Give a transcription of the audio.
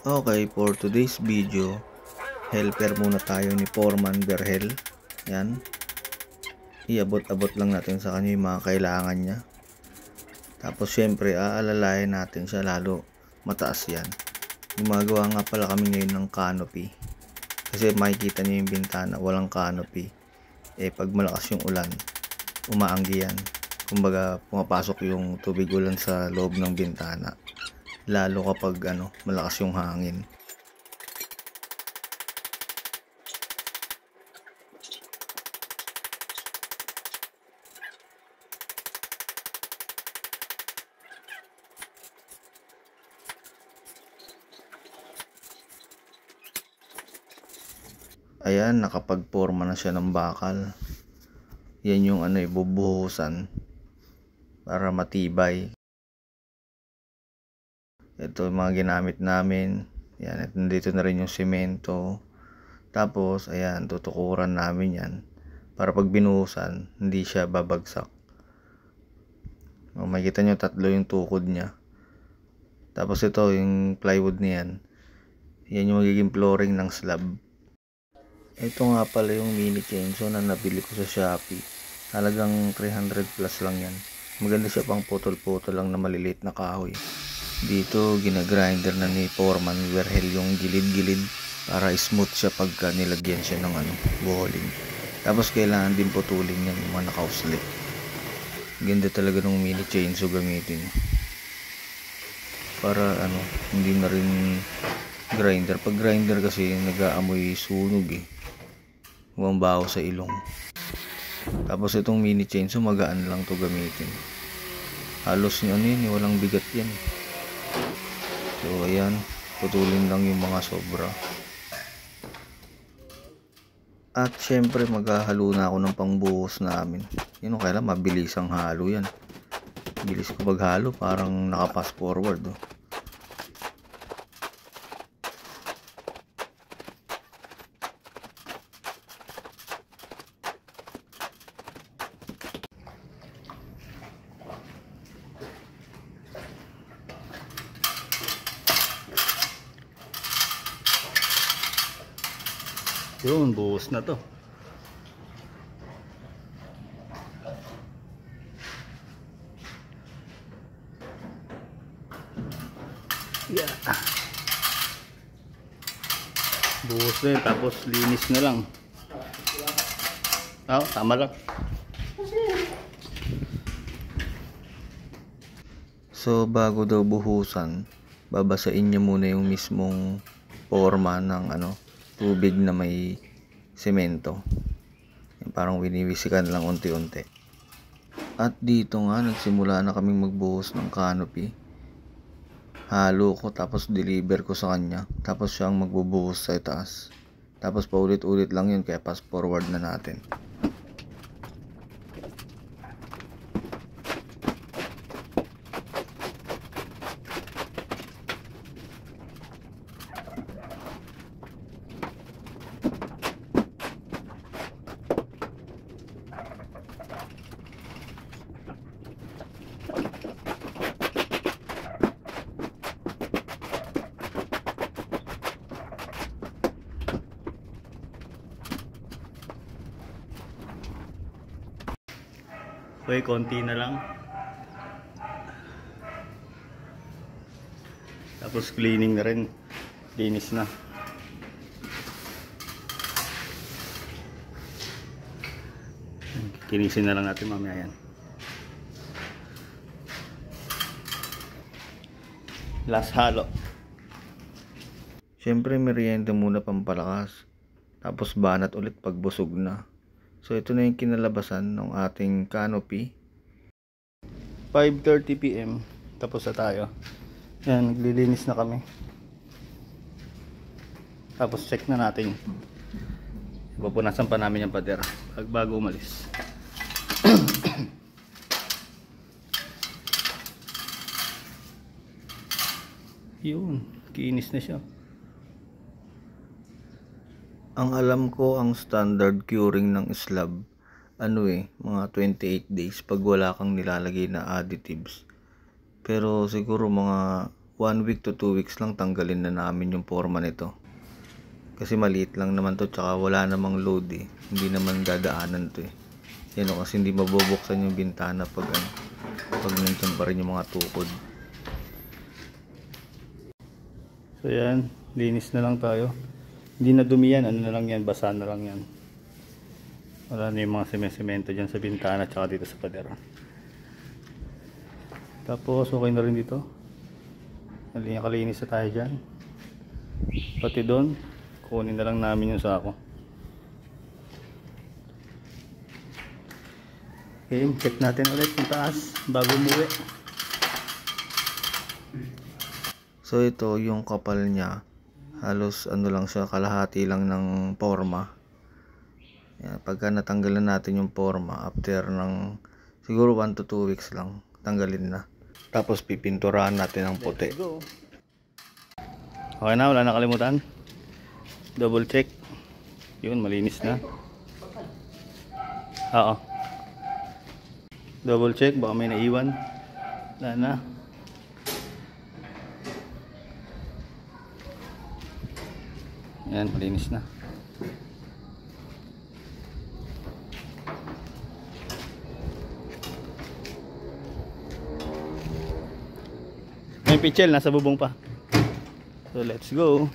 Okay, for today's video, helper muna tayo ni Foreman Berhel. Yan. Iabot-abot lang natin sa kanya yung mga kailangan niya. Tapos syempre, aalalayan natin siya lalo mataas yan. Gumagawa nga pala kami ngayon ng canopy. Kasi makikita niyo yung bintana, walang canopy. Pag malakas yung ulan, umaanggi yan. Kumbaga, pumapasok yung tubig ulan sa loob ng bintana. Lalo kapag malakas yung hangin. Ayan, nakapagporma na siya ng bakal. Yan yung bubuhusan para matibay. Ito yung mga ginamit namin. Yan, at nandito na rin yung semento. Tapos, ayan, tutukuran namin yan. Para pag binuhusan, hindi siya babagsak. Makikita nyo, 3 yung tukod niya. Tapos ito, yung plywood niyan. Yan yung magiging flooring ng slab. Ito nga pala yung mini chainsaw na nabili ko sa Shopee. Halagang 300 plus lang yan. Maganda siya pang putol-putol lang na maliliit na kahoy. Dito ginagrinder na ni Foreman Berhel yung gilid-gilid para smooth siya pagka nilagyan siya ng buholing. Tapos kailangan din putulin yan yung mga nakauslit. Ganda talaga ng mini chainsaw gamitin. Para hindi na rin grinder. Pag grinder kasi nag-aamoy sunog Bumbaho sa ilong. Tapos itong mini chainsaw magaan lang to gamitin. Halos walang bigat yan. So ayan, putulin lang yung mga sobra. At syempre maghahalo na ako ng pangbuhos namin. Yun kailan mabilis ang halo yan. Bilis ko maghalo, parang naka-fast forward Yun, buhos na to. Yeah. Buhos na yun, tapos linis na lang. Tama lang. So bago daw buhusan, babasain niya muna yung mismong forma ng tubig na may semento. Parang winibisikan lang unti-unti. At dito nga nagsimula na kaming magbuhos ng canopy. Halo ko tapos deliver ko sa kanya. Tapos siyang magbubuhos sa itaas. Tapos paulit-ulit lang yun, kaya fast forward na natin. Okay, konti na lang. Tapos cleaning na rin. Linis na. Kinisin na lang natin mamaya yan. Last halo. Siyempre merienda muna pampalakas. Tapos banat ulit pag busog na. So ito na yung kinalabasan ng ating canopy. 5:30 PM. Tapos na tayo. Yan, naglilinis na kami. Tapos check na natin. Pupunasan pa namin yung pader bago umalis. Yun, kinis na siya. Ang alam ko, ang standard curing ng slab, mga 28 days pag wala kang nilalagay na additives. Pero siguro mga 1 week to 2 weeks lang tanggalin na namin yung forma nito. Kasi maliit lang naman to, tsaka wala namang load eh. Hindi naman dadaanan to eh. Yan o, kasi hindi mabubuksan yung bintana pag nandyan pa rin yung mga tukod. So yan, linis na lang tayo. Hindi na dumi yan, ano na lang yan, basa na lang yan. Wala na yung mga semento dyan sa bintana tsaka dito sa pader. Tapos okay na rin dito. Nakalinis na tayo dyan. Pati doon, kunin na lang namin yung sako. Okay, check natin ulit yung taas bago umuwi. So ito yung kapal niya, halos ano lang siya, kalahati lang ng forma. Yan, pagka natanggalan natin yung forma after ng siguro 1 to 2 weeks lang, tanggalin na. Tapos pipinturahan natin ng puti. Okay na, wala nakalimutan. Double check. Yun, malinis na. Oo. Double check, baka may naiwan. Wala na. Yan, malinis na. May pichel, nasa bubong pa. So let's go.